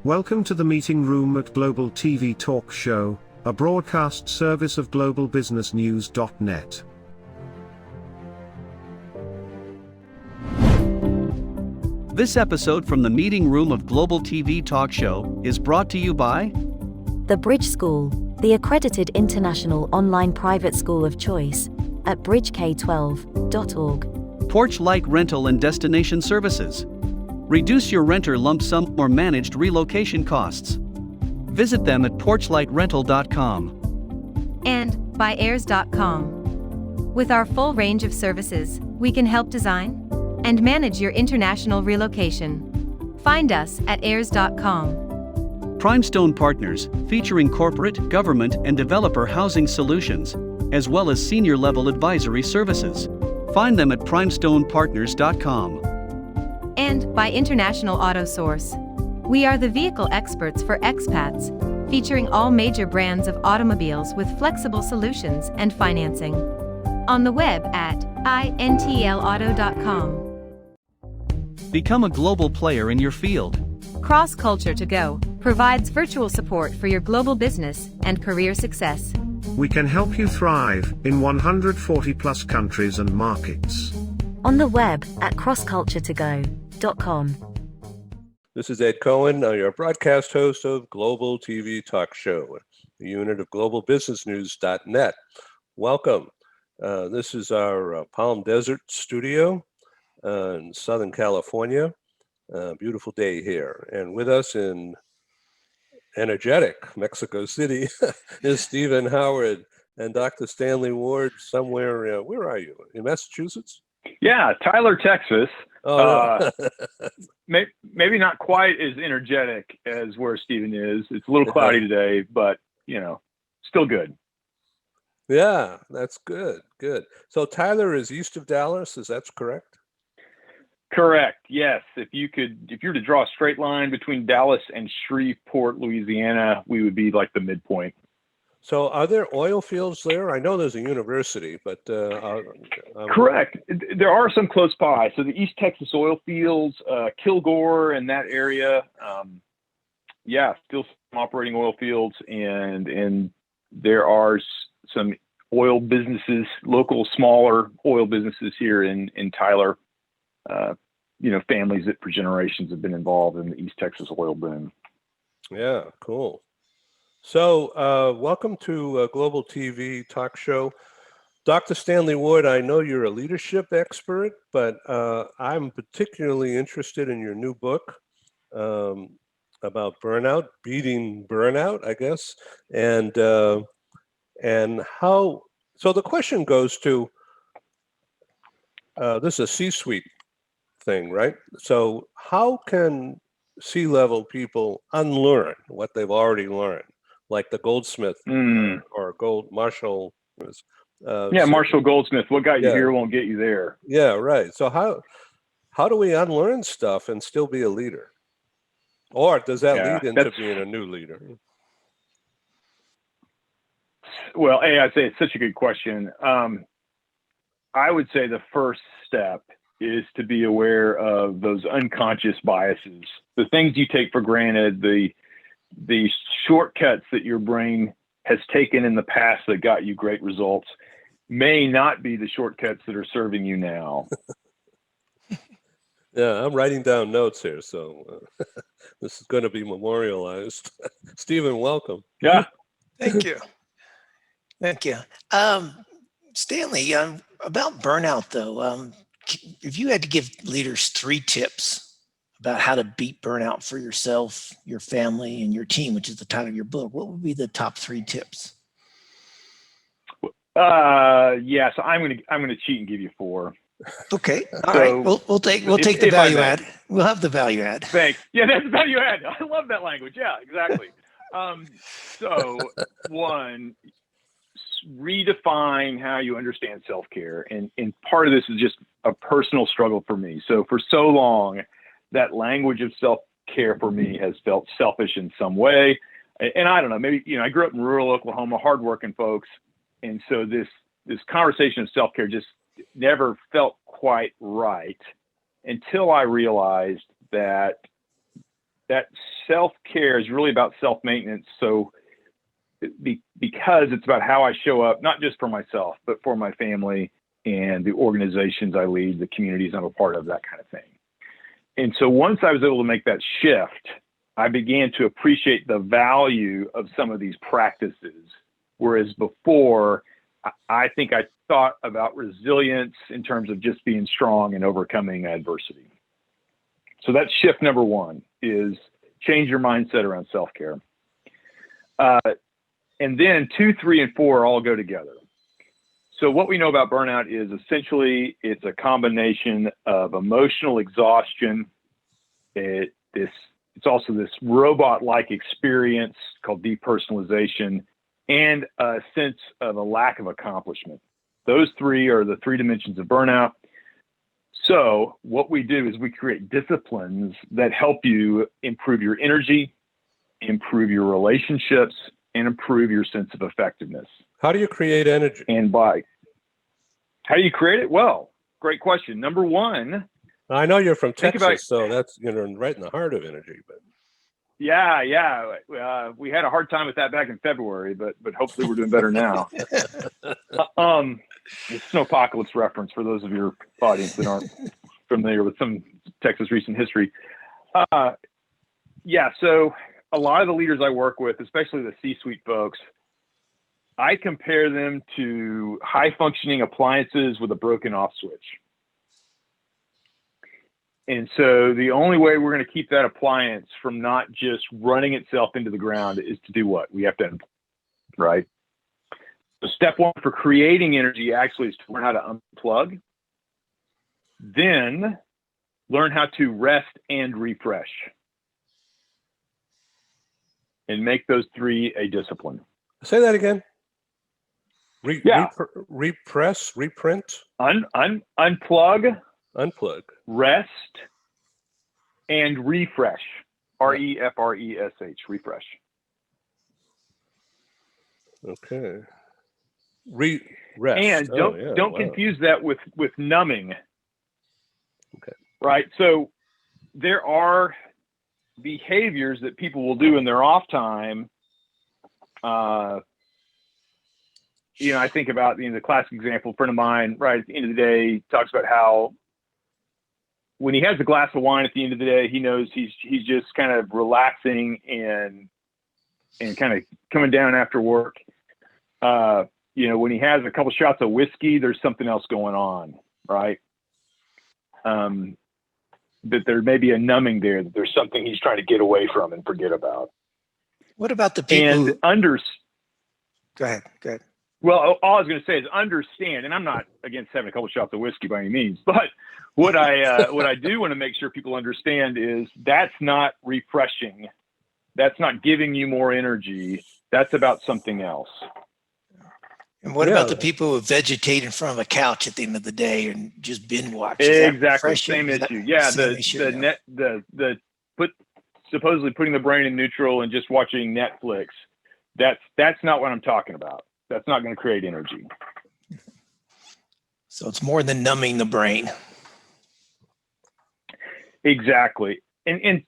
Welcome to the meeting room at Global TV Talk Show, a broadcast service of globalbusinessnews.net. This episode from the meeting room of Global TV Talk Show is brought to you by The Bridge School, the accredited international online private school of choice, at bridgek12.org. Porch Light Rental and Destination Services. Reduce your renter lump sum or managed relocation costs. Visit them at porchlightrental.com. And by airs.com. With our full range of services, we can help design and manage your international relocation. Find us at airs.com. Primestone Partners, featuring corporate, government, and developer housing solutions, as well as senior-level advisory services. Find them at primestonepartners.com. And by International Auto Source. We are the vehicle experts for expats, featuring all major brands of automobiles with flexible solutions and financing. On the web at intlauto.com. Become a global player in your field. Cross Culture to Go provides virtual support for your global business and career success. We can help you thrive in 140 plus countries and markets. On the web at crossculturetogo.com. This is Ed Cohen, your broadcast host of Global TV Talk Show, a unit of globalbusinessnews.net. Welcome. This is our Palm Desert studio in Southern California. Beautiful day here. And with us in energetic Mexico City is Stephen Howard and Dr. Stanley Ward somewhere. Where are you? In Massachusetts? Yeah, Tyler, Texas. Oh, no. Maybe not quite as energetic as where Stephen is. It's a little cloudy today, but, still good. Yeah, that's good. Good. So Tyler is east of Dallas. Is that correct? Correct. Yes. If you were to draw a straight line between Dallas and Shreveport, Louisiana, we would be like the midpoint. So are there oil fields there? I know there's a university, but... Correct. There are some close by. So the East Texas oil fields, Kilgore and that area, still some operating oil fields. And there are some oil businesses, local smaller oil businesses here in Tyler. Families that for generations have been involved in the East Texas oil boom. Yeah, cool. So welcome to Global TV Talk Show. Dr. Stanley Ward, I know you're a leadership expert, but I'm particularly interested in your new book about burnout, beating burnout, I guess. And how, so the question goes to, this is a C-suite thing, right? So how can C-level people unlearn what they've already learned? Like the Goldsmith or Marshall. Marshall Goldsmith. What got you here won't get you there. Yeah, right. So how do we unlearn stuff and still be a leader? Or does that lead into being a new leader? Well, I'd say it's such a good question. I would say the first step is to be aware of those unconscious biases, the things you take for granted, the shortcuts that your brain has taken in the past that got you great results may not be the shortcuts that are serving you now. Yeah, I'm writing down notes here, so this is going to be memorialized. Stephen, welcome. Yeah. Thank you. Thank you. Stanley, about burnout, though, if you had to give leaders 3 tips about how to beat burnout for yourself, your family, and your team, which is the title of your book, what would be the top 3 tips? So I'm gonna cheat and give you 4. Okay. All right. We'll take the value add. We'll have the value add. Thanks. Yeah, that's the value add. I love that language. Yeah, exactly. So 1, redefine how you understand self-care. And part of this is just a personal struggle for me. So for so long, that language of self-care for me has felt selfish in some way. And I don't know, maybe, I grew up in rural Oklahoma, hardworking folks. And so this conversation of self-care just never felt quite right. until I realized that self-care is really about self-maintenance. So because it's about how I show up, not just for myself, but for my family and the organizations I lead, the communities I'm a part of, that kind of thing. And so once I was able to make that shift, I began to appreciate the value of some of these practices. Whereas before, I think I thought about resilience in terms of just being strong and overcoming adversity. So that's shift number one, is change your mindset around self-care. And then 2, 3, and 4 all go together. So what we know about burnout is essentially it's a combination of emotional exhaustion. It's also this robot-like experience called depersonalization, and a sense of a lack of accomplishment. Those 3 are the 3 dimensions of burnout. So what we do is we create disciplines that help you improve your energy, improve your relationships, and improve your sense of effectiveness. How do you create energy? And how do you create it? Well, great question. Number one, I know you're from think Texas, so that's right in the heart of energy. But yeah, we had a hard time with that back in February, but hopefully we're doing better now. The snowpocalypse reference for those of your audience that aren't familiar with some Texas recent history. So a lot of the leaders I work with, especially the C-suite folks, I compare them to high-functioning appliances with a broken off switch. And so the only way we're going to keep that appliance from not just running itself into the ground is to do what? We have to unplug, right? So step one for creating energy actually is to learn how to unplug. Then learn how to rest and refresh. And make those 3 a discipline. Say that again. Repress, reprint. Unplug. Unplug. Rest and refresh. REFRESH. Refresh. Okay. Rest. And don't confuse that with numbing. Okay. Right. So there are behaviors that people will do in their off time. I think about the classic example, a friend of mine, right at the end of the day, talks about how when he has a glass of wine at the end of the day, he knows he's just kind of relaxing and kind of coming down after work. When he has a couple shots of whiskey, there's something else going on, right? That there may be a numbing there, that there's something he's trying to get away from and forget about. What about the people? Go ahead. Go ahead. Well, all I was going to say is understand, and I'm not against having a couple shots of whiskey by any means, but what I do want to make sure people understand is that's not refreshing. That's not giving you more energy. That's about something else. And what about the people who vegetate in front of a couch at the end of the day and just binge watch? Exactly, same issue. Yeah, supposedly putting the brain in neutral and just watching Netflix. That's not what I'm talking about. That's not going to create energy. So it's more than numbing the brain. Exactly. And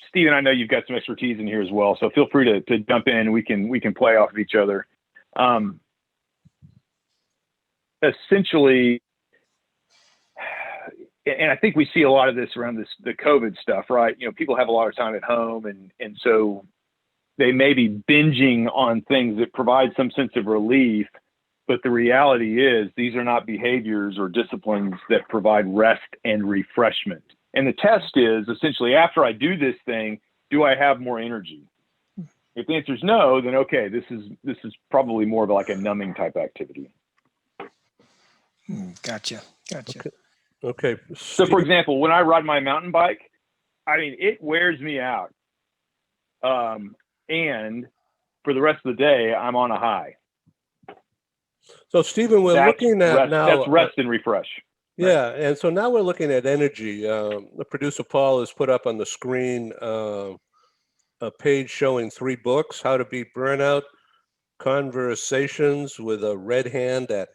Stephen, I know you've got some expertise in here as well, so feel free to jump in and we can play off of each other. Essentially, and I think we see a lot of this around the COVID stuff, right? People have a lot of time at home, and so they may be binging on things that provide some sense of relief, but the reality is these are not behaviors or disciplines that provide rest and refreshment. And the test is essentially, after I do this thing, do I have more energy? If the answer is no, then okay, this is probably more of like a numbing type activity. Gotcha. Okay. So for example, when I ride my mountain bike, it wears me out. And for the rest of the day, I'm on a high. So Stephen, we're looking at now. That's rest and refresh. Yeah, right. And so now we're looking at energy. The producer Paul has put up on the screen a page showing 3 books: How to Beat Burnout, Conversations with a Red Hand at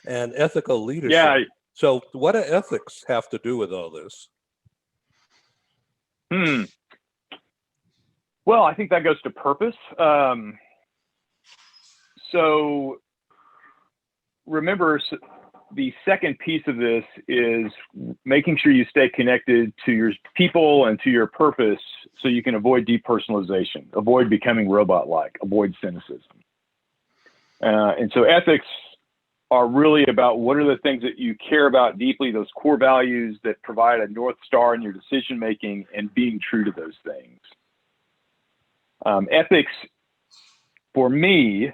and Ethical Leadership. Yeah, So what do ethics have to do with all this? Well, I think that goes to purpose. So remember, the second piece of this is making sure you stay connected to your people and to your purpose so you can avoid depersonalization, avoid becoming robot-like, avoid cynicism. And so ethics are really about what are the things that you care about deeply, those core values that provide a North Star in your decision-making, and being true to those things. Ethics, for me,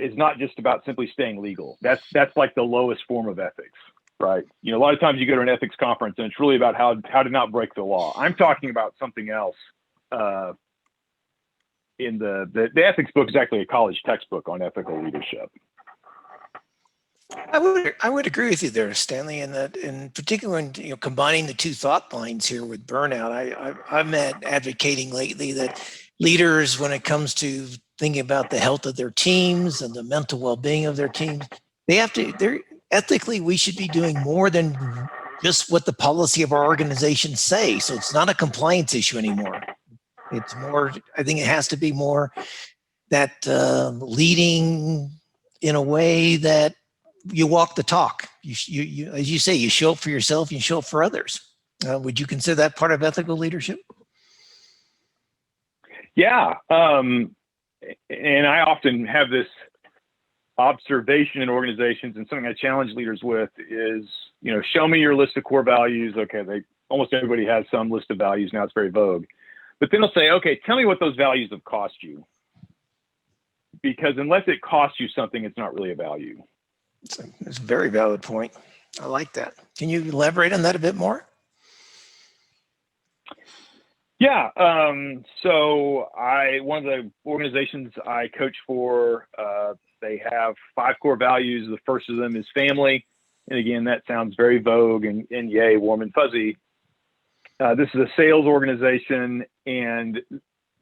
is not just about simply staying legal. That's like the lowest form of ethics, right? You know, a lot of times you go to an ethics conference and it's really about how to not break the law. I'm talking about something else. In the ethics book is actually a college textbook on ethical leadership. I would agree with you there, Stanley, in that, in particular, in combining the two thought lines here with burnout. I'm advocating lately that leaders, when it comes to thinking about the health of their teams and the mental well-being of their teams, ethically, we should be doing more than just what the policy of our organization say. So it's not a compliance issue anymore. It's more, I think it has to be more that leading in a way that you walk the talk. You, as you say, you show up for yourself, you show up for others. Would you consider that part of ethical leadership? Yeah. And I often have this observation in organizations, and something I challenge leaders with is, show me your list of core values. Okay, almost everybody has some list of values now. It's very vogue. But then they'll say, okay, tell me what those values have cost you. Because unless it costs you something, it's not really a value. It's a very valid point. I like that. Can you elaborate on that a bit more? Yeah. So one of the organizations I coach for, they have 5 core values. The first of them is family. And again, that sounds very vogue and yay, warm and fuzzy. This is a sales organization, and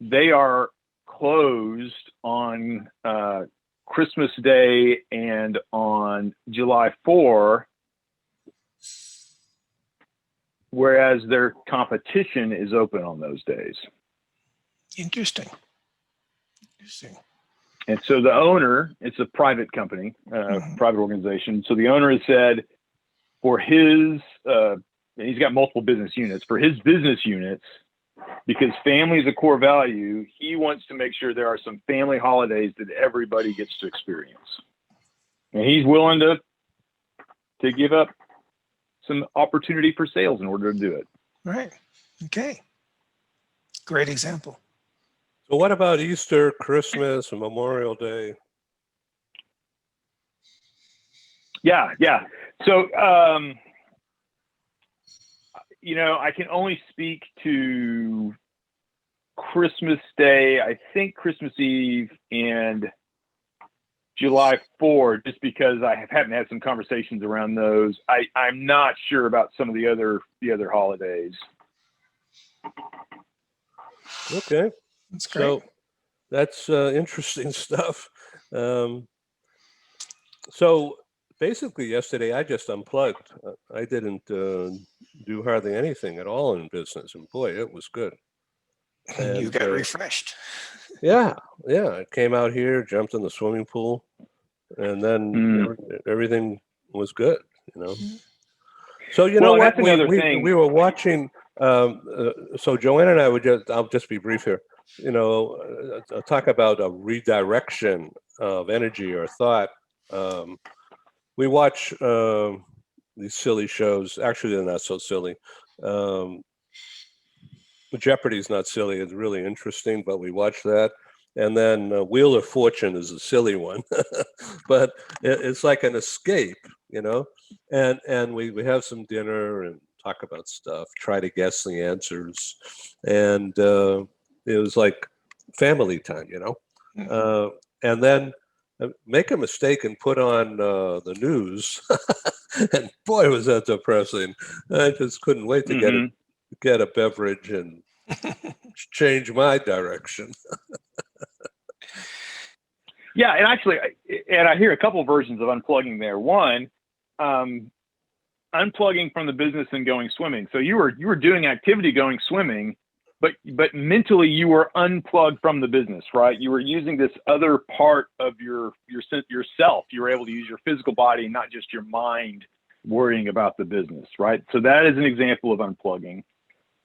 they are closed on Christmas Day and on July 4, whereas their competition is open on those days. Interesting. And so the owner, it's a private company, private organization. So the owner has said for his, and he's got multiple business units, for his business units, because family is a core value, he wants to make sure there are some family holidays that everybody gets to experience. And he's willing to give up some opportunity for sales in order to do it. Right. Okay. Great example. So what about Easter, Christmas, and Memorial Day? Yeah. So, I can only speak to Christmas Day, I think Christmas Eve and July 4, just because I haven't had some conversations around those. I'm not sure about some of the other holidays. Okay. That's great. So that's interesting stuff. So basically yesterday I just unplugged. I didn't do hardly anything at all in business, and boy, it was good. And you got refreshed. Yeah. I came out here, jumped in the swimming pool, and then everything was good, So that's another thing. We were watching. So Joanna and I I'll just be brief here. Talk about a redirection of energy or thought. We watch these silly shows. Actually, they're not so silly. Jeopardy's not silly. It's really interesting, but we watch that. And then Wheel of Fortune is a silly one, but it's like an escape, And we have some dinner and talk about stuff, try to guess the answers. And it was like family time, And then make a mistake and put on the news. And boy, was that depressing. I just couldn't wait to get a beverage and change my direction. Yeah, and actually, I hear a couple of versions of unplugging there. One, unplugging from the business and going swimming. So you were doing activity going swimming, but mentally you were unplugged from the business, right? You were using this other part of yourself. You were able to use your physical body, not just your mind worrying about the business, right? So that is an example of unplugging.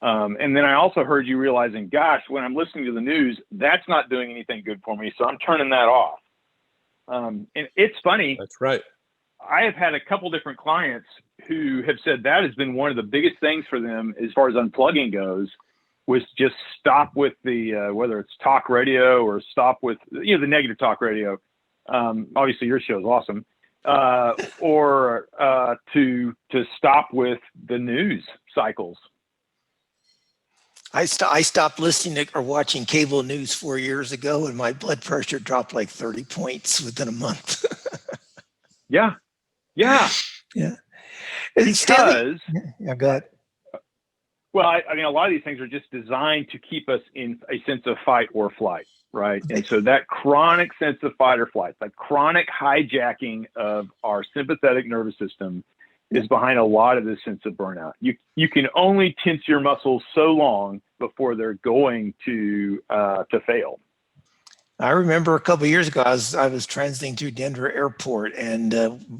And then I also heard you realizing, gosh, when I'm listening to the news, that's not doing anything good for me. So I'm turning that off. And it's funny. That's right. I have had a couple different clients who have said that has been one of the biggest things for them as far as unplugging goes, was just stop with the, whether it's talk radio or stop with, the negative talk radio. Obviously your show is awesome. Or to stop with the news cycles. I stopped listening to or watching cable news 4 years ago, and my blood pressure dropped like 30 points within a month. Yeah. Because, yeah, go ahead. Well, I mean, a lot of these things are just designed to keep us in a sense of fight or flight, right? And so that chronic sense of fight or flight, that chronic hijacking of our sympathetic nervous system is behind a lot of this sense of burnout. You can only tense your muscles so long before they're going to fail. I remember a couple of years ago, I was transiting through Denver Airport, and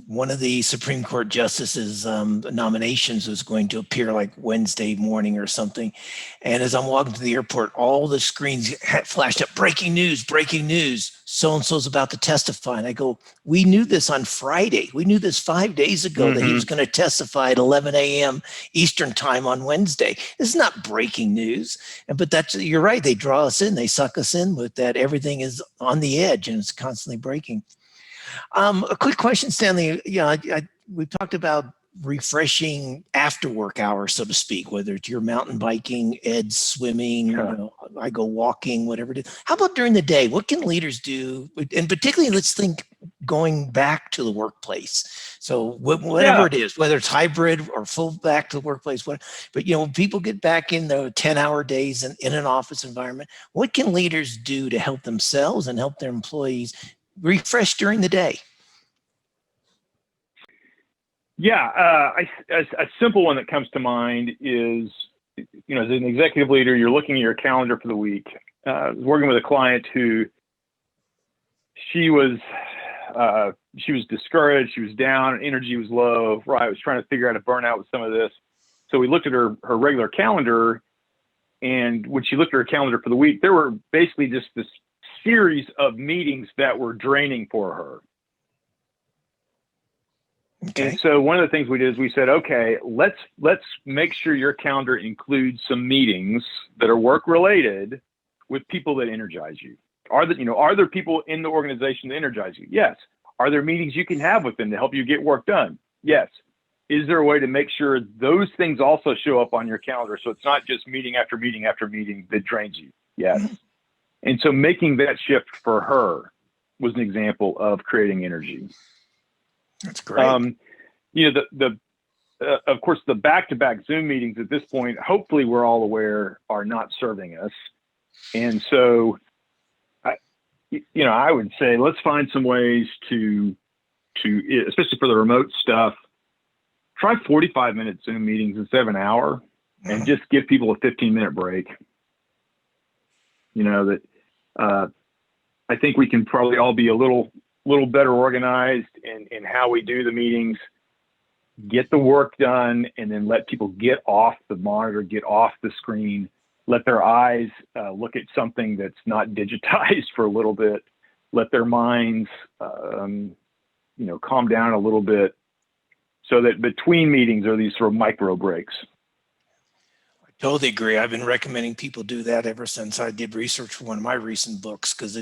one of the Supreme Court justices' nominations was going to appear like Wednesday morning or something. And as I'm walking to the airport, all the screens had flashed up, breaking news, so-and-so's about to testify. And I go, we knew this on Friday. We knew this 5 days ago that he was going to testify at 11 a.m. Eastern time on Wednesday. This is not breaking news. But you're right. They draw us in. They suck us in with that. Everything is on the edge and it's constantly breaking. A quick question, Stanley. We've talked about refreshing after work hours, so to speak, whether it's you're mountain biking, Ed's swimming, I go walking, whatever it is. How about during the day? What can leaders do? And particularly, let's think going back to the workplace. So whatever it is, whether it's hybrid or full back to the workplace, but when people get back in the 10-hour days in an office environment, what can leaders do to help themselves and help their employees refresh during the day? Yeah, a simple one that comes to mind is, as an executive leader, you're looking at your calendar for the week. I was working with a client who she was discouraged, she was down, energy was low, right? I was trying to figure out a burnout with some of this. So we looked at her regular calendar, and when she looked at her calendar for the week, there were basically just this series of meetings that were draining for her. Okay. And so one of the things we did is we said, okay, let's make sure your calendar includes some meetings that are work related with people that energize you. Are there people in the organization that energize you? Yes. Are there meetings you can have with them to help you get work done? Yes. Is there a way to make sure those things also show up on your calendar so it's not just meeting after meeting after meeting that drains you? Yes. And so making that shift for her was an example of creating energy. That's great. Of course, the back-to-back Zoom meetings at this point, hopefully we're all aware, are not serving us. And so, I would say let's find some ways to, especially for the remote stuff, try 45-minute Zoom meetings instead of an hour, and just give people a 15-minute break. I think we can probably all be a little better organized in how we do the meetings, get the work done, and then let people get off the monitor, get off the screen, let their eyes look at something that's not digitized for a little bit, let their minds, calm down a little bit, so that between meetings are these sort of micro breaks. I totally agree. I've been recommending people do that ever since I did research for one of my recent books, because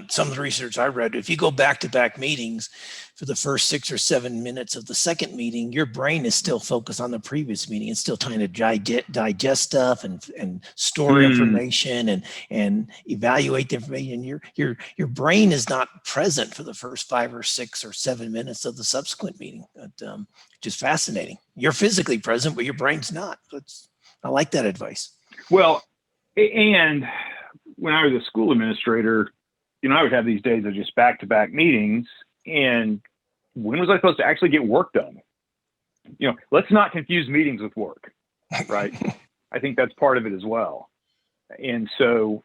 some of the research I read, if you go back-to-back meetings for the first 6 or 7 minutes of the second meeting, your brain is still focused on the previous meeting. It's still trying to digest stuff and store information and evaluate the information. Your brain is not present for the first 5 or 6 or 7 minutes of the subsequent meeting. Which is fascinating. You're physically present, but your brain's not. I like that advice. Well, and when I was a school administrator, I would have these days of just back-to-back meetings, and when was I supposed to actually get work done? let's not confuse meetings with work, right? I think that's part of it as well. And so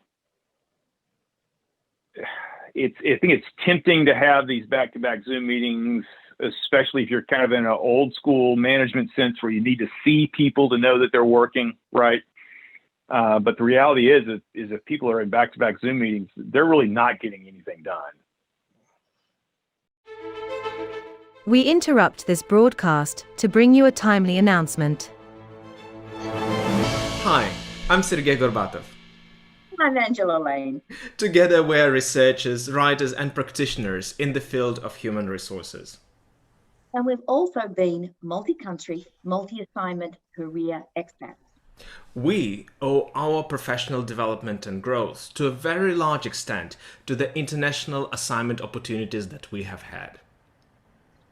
I think it's tempting to have these back-to-back Zoom meetings, especially if you're kind of in an old school management sense where you need to see people to know that they're working, right? But the reality is if people are in back-to-back Zoom meetings, they're really not getting anything done. We interrupt this broadcast to bring you a timely announcement. Hi, I'm Sergey Gorbatov. I'm Angela Lane. Together we're researchers, writers and practitioners in the field of human resources. And we've also been multi-country, multi-assignment career expats. We owe our professional development and growth to a very large extent to the international assignment opportunities that we have had.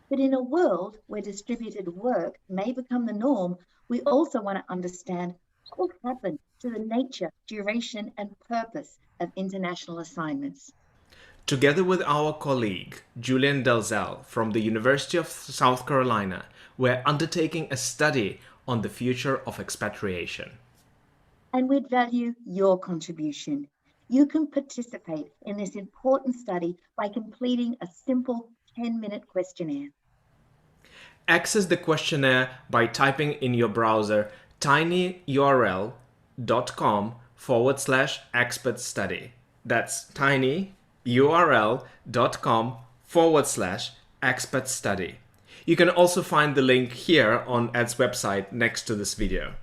But in a world where distributed work may become the norm, we also want to understand what will happen to the nature, duration, and purpose of international assignments. Together with our colleague, Julian Dalzell from the University of South Carolina, we're undertaking a study on the future of expatriation. And we'd value your contribution. You can participate in this important study by completing a simple 10-minute questionnaire. Access the questionnaire by typing in your browser tinyurl.com/expert study. That's tinyurl.com/expert study. You can also find the link here on Ed's website next to this video.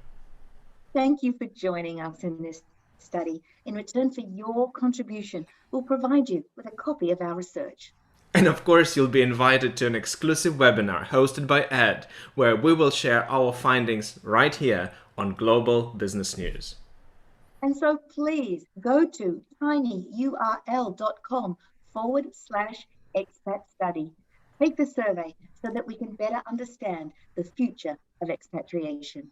Thank you for joining us in this study. In return for your contribution, we'll provide you with a copy of our research. And of course, you'll be invited to an exclusive webinar hosted by Ed, where we will share our findings right here on Global Business News. And so please go to tinyurl.com/expat study. Take the survey so that we can better understand the future of expatriation.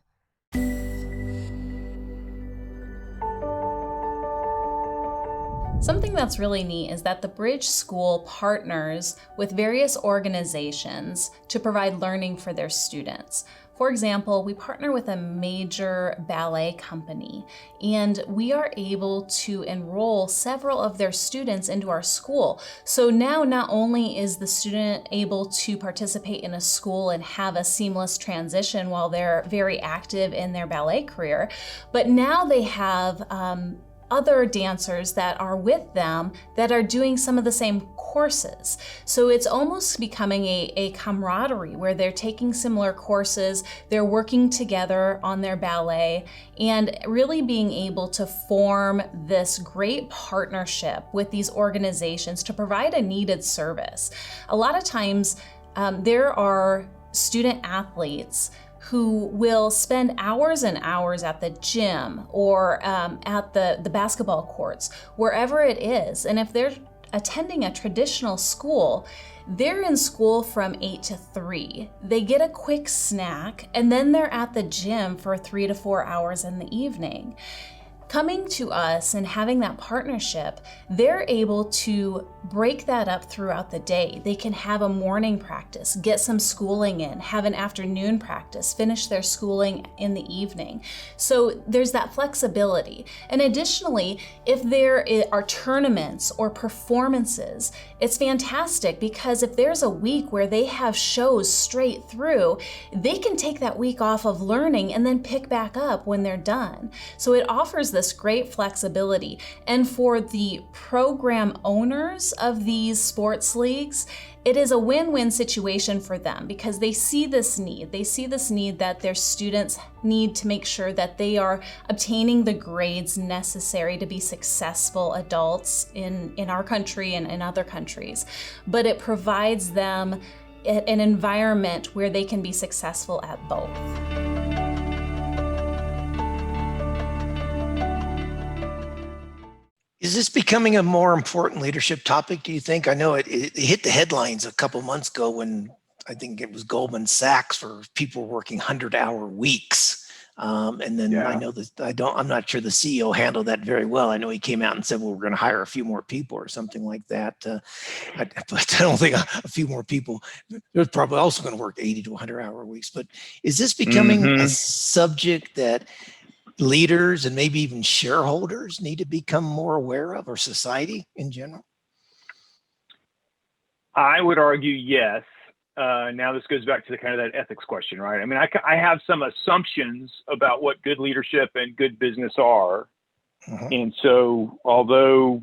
Something that's really neat is that the Bridge School partners with various organizations to provide learning for their students. For example, we partner with a major ballet company, and we are able to enroll several of their students into our school. So now not only is the student able to participate in a school and have a seamless transition while they're very active in their ballet career, but now they have other dancers that are with them that are doing some of the same courses. So it's almost becoming a camaraderie where they're taking similar courses, they're working together on their ballet, and really being able to form this great partnership with these organizations to provide a needed service. A lot of times there are student athletes who will spend hours and hours at the gym or at the basketball courts, wherever it is. And if they're attending a traditional school, they're in school from 8 to 3. They get a quick snack, and then they're at the gym for 3 to 4 hours in the evening. Coming to us and having that partnership, they're able to break that up throughout the day. They can have a morning practice, get some schooling in, have an afternoon practice, finish their schooling in the evening. So there's that flexibility. And additionally, if there are tournaments or performances, it's fantastic because if there's a week where they have shows straight through, they can take that week off of learning and then pick back up when they're done. So it offers this great flexibility. And for the program owners of these sports leagues, it is a win-win situation for them because they see this need. They see this need that their students need to make sure that they are obtaining the grades necessary to be successful adults in our country and in other countries. But it provides them an environment where they can be successful at both. Is this becoming a more important leadership topic, do you think? I know it hit the headlines a couple months ago when I think it was Goldman Sachs for people working 100-hour weeks. And then I know that I'm not sure the CEO handled that very well. I know he came out and said, well, we're going to hire a few more people or something like that. But I don't think a few more people, they're probably also going to work 80 to 100-hour weeks. But is this becoming a subject that leaders and maybe even shareholders need to become more aware of, or society in general? I would argue yes. Now this goes back to the kind of that ethics question, right? I mean, I have some assumptions about what good leadership and good business are. And so although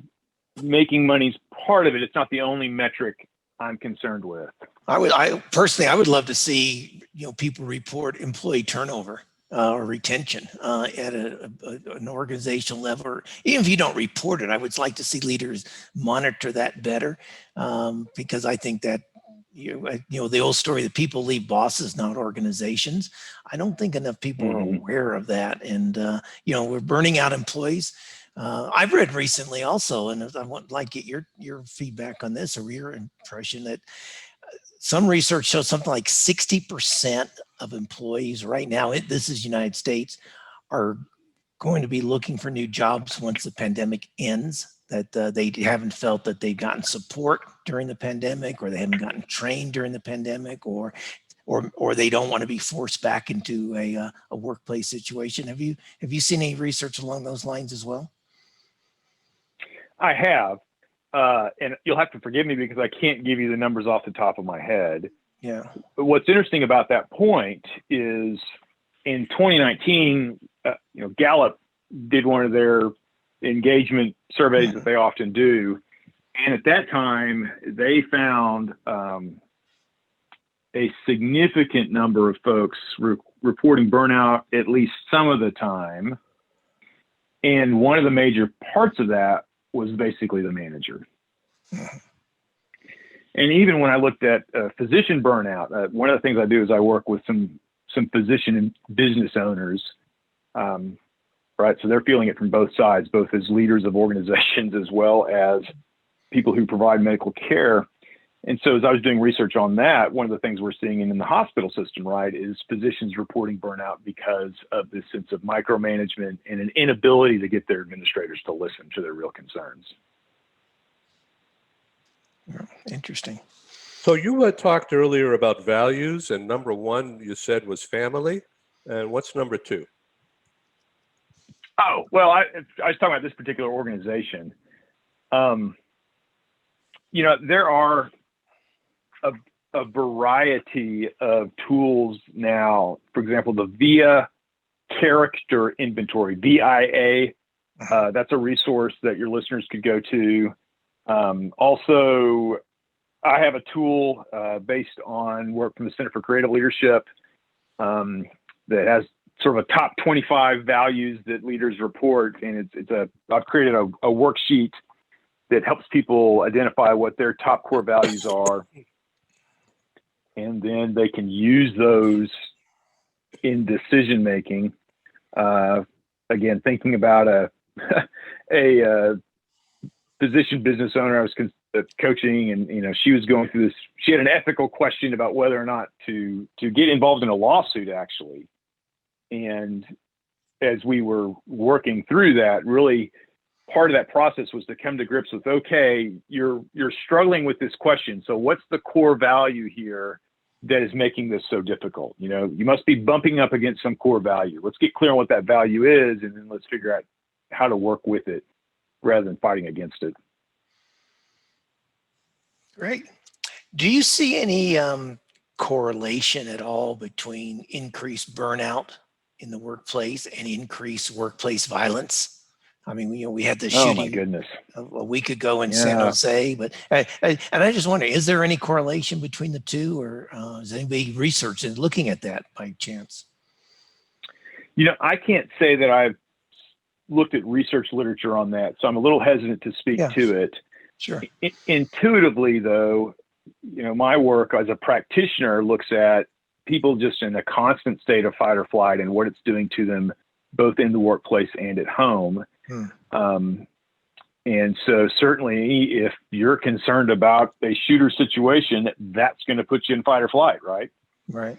making money is part of it, it's not the only metric I'm concerned with. I personally would love to see, people report employee turnover or retention at an organizational level. Or even if you don't report it, I would like to see leaders monitor that better, because I think that the old story that people leave bosses, not organizations. I don't think enough people are aware of that, and we're burning out employees. I've read recently also, and I want to get your feedback on this, or your impression, that some research shows something like 60% of employees right now, this is United States, are going to be looking for new jobs once the pandemic ends, that they haven't felt that they've gotten support during the pandemic, or they haven't gotten trained during the pandemic, or they don't want to be forced back into a workplace situation. Have you seen any research along those lines as well? I have. And you'll have to forgive me because I can't give you the numbers off the top of my head. Yeah. But what's interesting about that point is in 2019, Gallup did one of their engagement surveys that they often do. And at that time, they found a significant number of folks reporting burnout at least some of the time. And one of the major parts of that was basically the manager. And even when I looked at physician burnout, one of the things I do is I work with some physician and business owners, right? So they're feeling it from both sides, both as leaders of organizations as well as people who provide medical care. And so as I was doing research on that, one of the things we're seeing in the hospital system, right, is physicians reporting burnout because of this sense of micromanagement and an inability to get their administrators to listen to their real concerns. Interesting. So you had talked earlier about values, and number one you said was family. And what's number two? Oh, well, I was talking about this particular organization. There are a variety of tools now. For example, the VIA Character Inventory, VIA. That's a resource that your listeners could go to. Also, I have a tool based on work from the Center for Creative Leadership that has sort of a top 25 values that leaders report. And I've created a worksheet that helps people identify what their top core values are. And then they can use those in decision making. Again, thinking about a physician business owner I was coaching, and she was going through this. She had an ethical question about whether or not to get involved in a lawsuit, actually. And as we were working through that, really part of that process was to come to grips with, okay, you're struggling with this question. So what's the core value here that is making this so difficult? You must be bumping up against some core value. Let's get clear on what that value is, and then let's figure out how to work with it rather than fighting against it. Great. Do you see any correlation at all between increased burnout in the workplace and increased workplace violence? I mean, we had the shooting a week ago in San Jose, but and I just wonder, is there any correlation between the two, or is anybody researching looking at that by chance? I can't say that I've looked at research literature on that, so I'm a little hesitant to speak to it. Sure. Intuitively, though, my work as a practitioner looks at people just in a constant state of fight or flight and what it's doing to them, both in the workplace and at home. And so certainly if you're concerned about a shooter situation, that's going to put you in fight or flight, right? Right.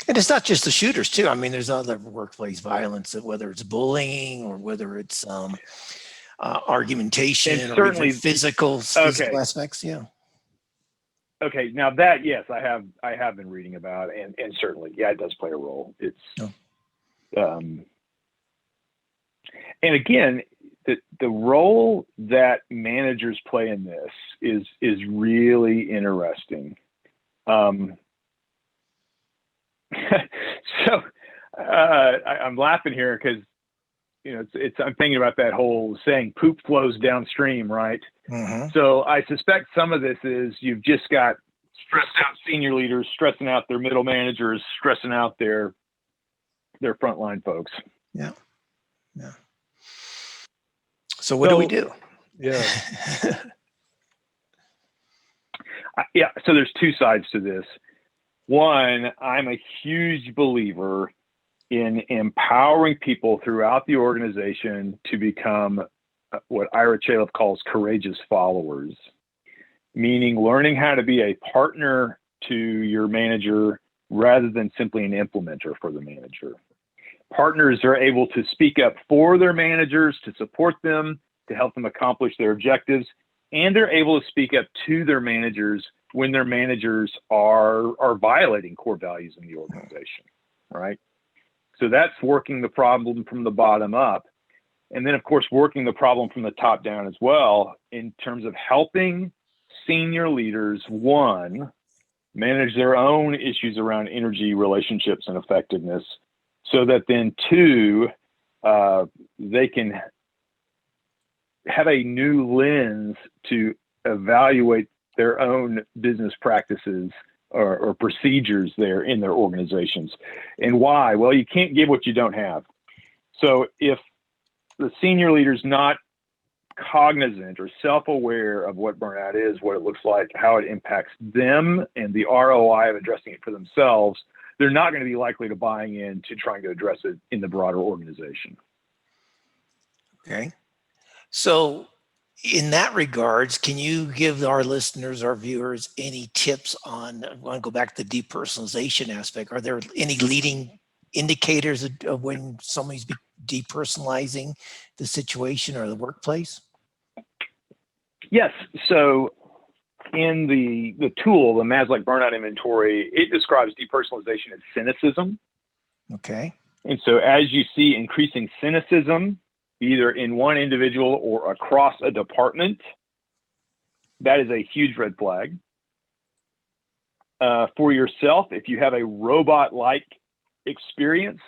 And it's not just the shooters too. I mean, there's other workplace violence, whether it's bullying or whether it's argumentation or even physical aspects. Yeah. Okay. Now that, yes, I have been reading about, and certainly, yeah, it does play a role. It's, and again, the role that managers play in this is really interesting. So I'm laughing here because, you know, I'm thinking about that whole saying, poop flows downstream, right? Mm-hmm. So I suspect some of this is you've just got stressed out senior leaders, stressing out their middle managers, stressing out their frontline folks. Yeah. Yeah. So what do we do? Yeah. Yeah. So there's two sides to this. One, I'm a huge believer in empowering people throughout the organization to become what Ira Chaleff calls courageous followers, meaning learning how to be a partner to your manager rather than simply an implementer for the manager. Partners are able to speak up for their managers, to support them, to help them accomplish their objectives, and they're able to speak up to their managers when their managers are violating core values in the organization, right? So that's working the problem from the bottom up. And then, of course, working the problem from the top down as well in terms of helping senior leaders, one, manage their own issues around energy, relationships, and effectiveness, so that then, two, they can have a new lens to evaluate their own business practices or procedures there in their organizations. And why? Well, you can't give what you don't have. So if the senior leader's not cognizant or self-aware of what burnout is, what it looks like, how it impacts them, and the ROI of addressing it for themselves, they're not going to be likely to buying into trying to address it in the broader organization. Okay. So in that regards, can you give our listeners, our viewers, any tips on, I want to go back to the depersonalization aspect. Are there any leading indicators of when somebody's depersonalizing the situation or the workplace? Yes. So in the tool, the Maslach Burnout Inventory, it describes depersonalization as cynicism. Okay. And so as you see increasing cynicism, either in one individual or across a department, that is a huge red flag. For yourself, if you have a robot-like experience,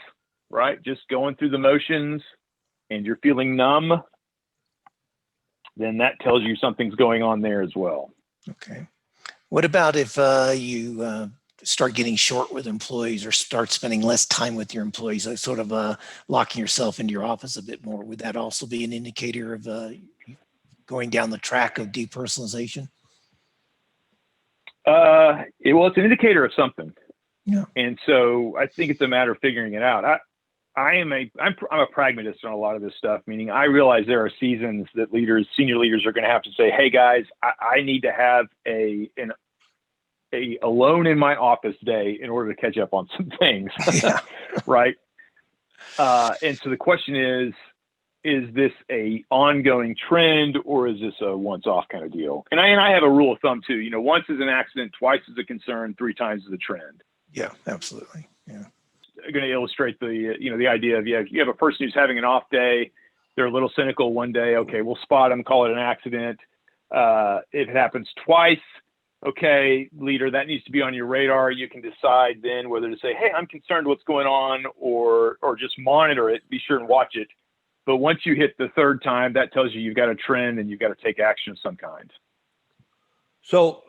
right, just going through the motions and you're feeling numb, then that tells you something's going on there as well. Okay. What about if you start getting short with employees or start spending less time with your employees, like sort of locking yourself into your office a bit more? Would that also be an indicator of going down the track of depersonalization? It's an indicator of something. Yeah. And so I think it's a matter of figuring it out. I'm a pragmatist on a lot of this stuff, meaning I realize there are seasons that senior leaders are going to have to say, hey guys, I need to have a alone in my office day in order to catch up on some things. Yeah. Right. And so the question is this a ongoing trend or is this a once off kind of deal? And I have a rule of thumb too, once is an accident, twice is a concern, 3 times is a trend. Yeah, absolutely. Yeah. I'm going to illustrate the idea of, you have a person who's having an off day. They're a little cynical one day. Okay. We'll spot them, call it an accident. If it happens twice, okay, leader, that needs to be on your radar. You can decide then whether to say, hey, I'm concerned what's going on, or just monitor it, be sure and watch it. But once you hit the third time, that tells you you've got a trend and you've got to take action of some kind. So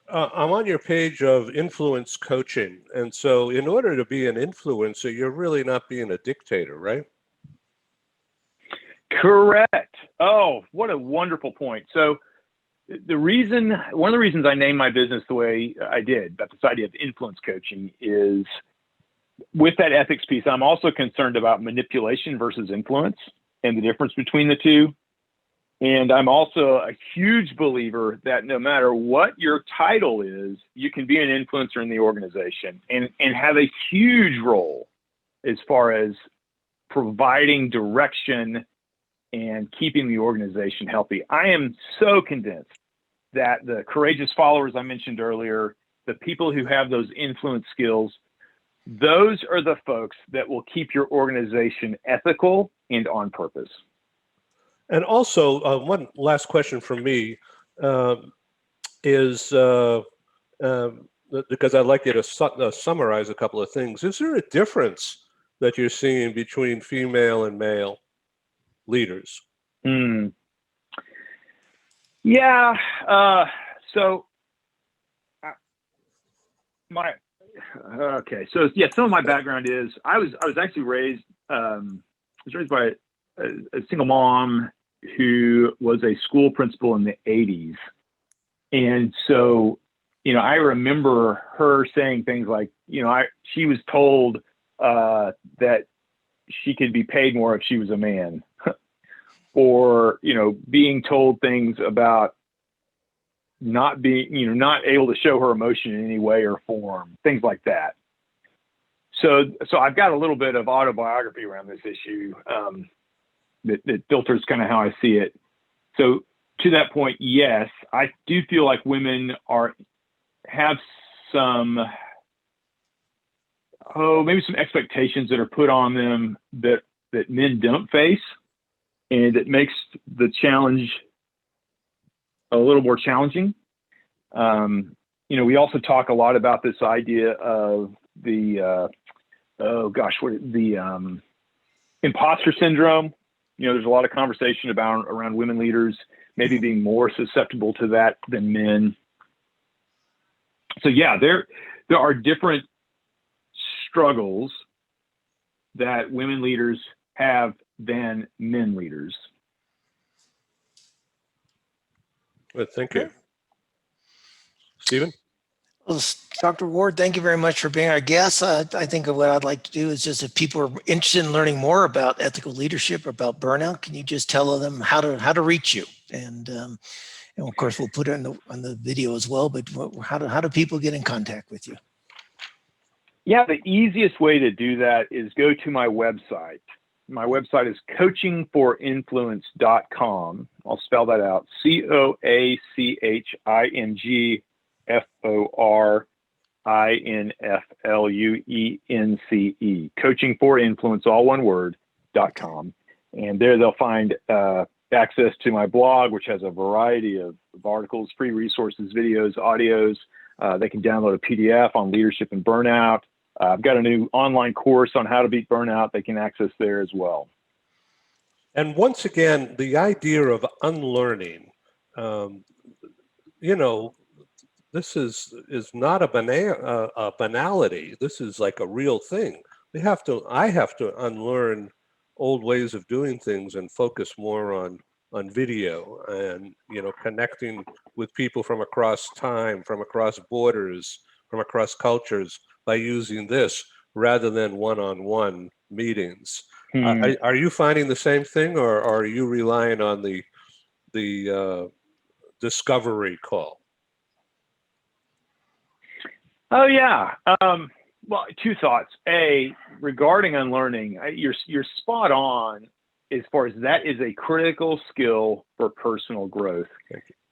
I'm on your page of influence coaching. And so in order to be an influencer, you're really not being a dictator, right? Correct. Oh, what a wonderful point. So one of the reasons I named my business the way I did, about this idea of influence coaching, is with that ethics piece, I'm also concerned about manipulation versus influence and the difference between the two. And I'm also a huge believer that no matter what your title is, you can be an influencer in the organization and have a huge role as far as providing direction and keeping the organization healthy. I am so convinced that the courageous followers I mentioned earlier, the people who have those influence skills, those are the folks that will keep your organization ethical and on purpose. And also, one last question from me is, because I'd like you to summarize a couple of things. Is there a difference that you're seeing between female and male leaders? Yeah. So some of my background is I was actually raised by a single mom who was a school principal in the 80s. And so, I remember her saying things like, she was told that she could be paid more if she was a man, or, being told things about not being, not able to show her emotion in any way or form, things like that. So I've got a little bit of autobiography around this issue that filters kind of how I see it. So to that point, yes, I do feel like women have some, maybe some expectations that are put on them that men don't face, and it makes the challenge a little more challenging. We also talk a lot about this idea of the imposter syndrome. There's a lot of conversation around women leaders maybe being more susceptible to that than men. So yeah, there are different struggles that women leaders have than men leaders. Good, thank you. Stephen? Well, Dr. Ward, thank you very much for being our guest. I think what I'd like to do is just, if people are interested in learning more about ethical leadership, about burnout, can you just tell them how to reach you? And of course, we'll put it on the video as well, but how do people get in contact with you? Yeah, the easiest way to do that is go to my website. My website is coachingforinfluence.com. I'll spell that out. CoachingForInfluence, coachingforinfluence, all one word, .com. And there they'll find access to my blog, which has a variety of articles, free resources, videos, audios. They can download a PDF on leadership and burnout. I've got a new online course on how to beat burnout they can access there as well. And once again, the idea of unlearning, this is not a banality. This is like a real thing. I have to unlearn old ways of doing things and focus more on video and, connecting with people from across time, from across borders, from across cultures by using this rather than one-on-one meetings. Are you finding the same thing, or are you relying on the discovery call? Oh, yeah. Well, two thoughts. A, regarding unlearning, you're spot on as far as that is a critical skill for personal growth.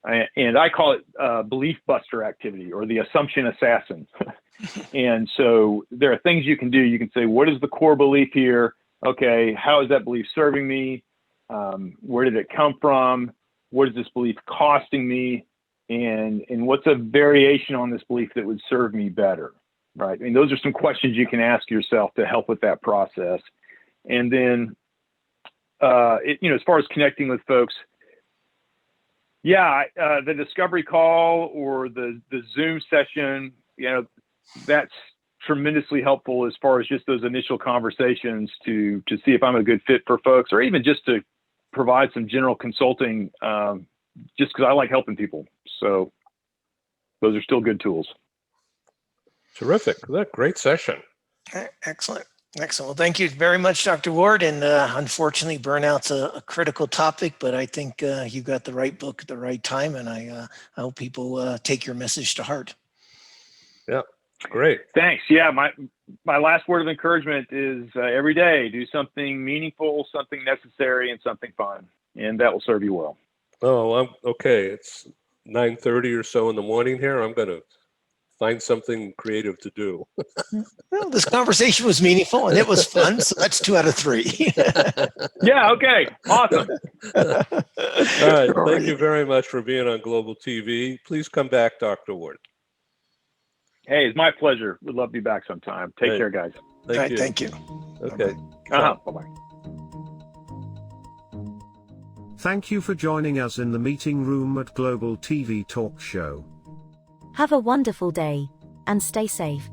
And I call it belief buster activity, or the assumption assassin. And so there are things you can do. You can say, what is the core belief here? Okay, how is that belief serving me? Where did it come from? What is this belief costing me? And what's a variation on this belief that would serve me better, right? I mean, those are some questions you can ask yourself to help with that process. And then, as far as connecting with folks, yeah, the discovery call or the Zoom session, that's tremendously helpful as far as just those initial conversations to see if I'm a good fit for folks, or even just to provide some general consulting, just because I like helping people. So those are still good tools. Terrific. Great session. Excellent. Excellent. Well, thank you very much, Dr. Ward. And unfortunately, burnout's a critical topic, but I think you got the right book at the right time, and I hope people take your message to heart. Yeah, great. Thanks. Yeah, my last word of encouragement is every day do something meaningful, something necessary, and something fun, and that will serve you well. Oh, I'm okay. It's 9:30 or so in the morning here. I'm going to find something creative to do. Well, this conversation was meaningful and it was fun, so that's 2 out of 3. Yeah, okay. Awesome. All right. Thank you very much for being on Global TV. Please come back, Dr. Ward. Hey, it's my pleasure. We'd love to be back sometime. Take care, guys. Thank you. Thank you. Okay. Bye-bye. Thank you for joining us in the meeting room at Global TV Talk Show. Have a wonderful day, and stay safe.